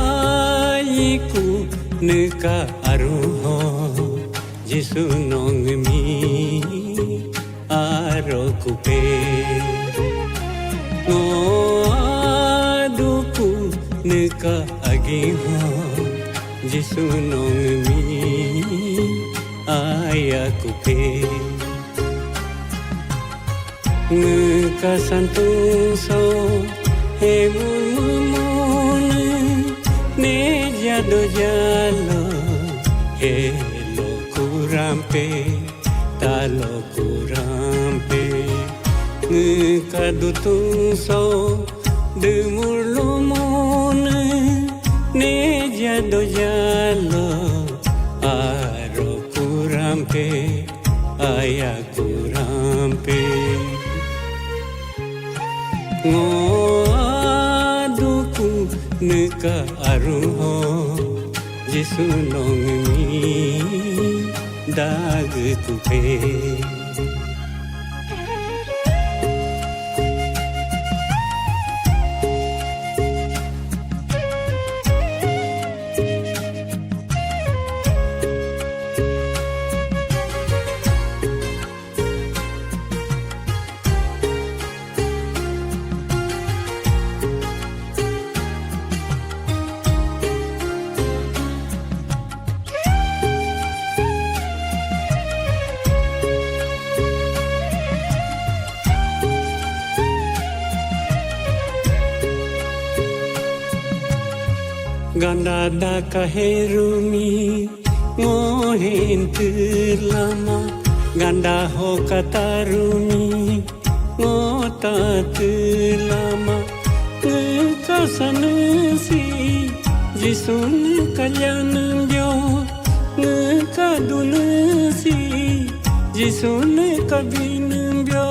Ngoaiku neka aruho Jisu nongmi arokupe Ngoaduku neka agiho Jisu nongmi ayakupe Neka santung so hemun ne jado jalo helo kurampe talo kurampe ngkadutung so demur lumon ne jado jalo aro kurampe aya kurampe Ngoaduku neka aruho Jisu nongmi dagkupe Ganda da kaherumi ngohen terlama Ganda ho katarumi ngota terlama Ngekasanesi jisun kalyanam jo Ngekadunesi jisun kabinam jo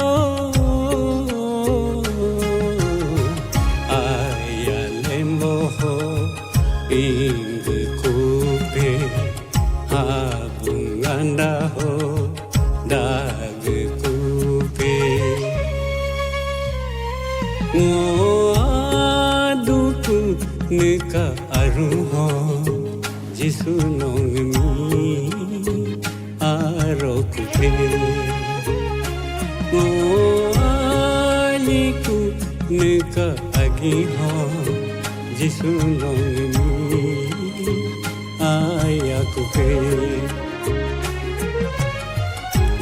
Ingge kupe habunganda ho dage kupe Ngoaduku neka aruho Jisu nongmi arokupe Ngoaiku neka agiho Jisu nongmi ayakupe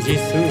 Jisu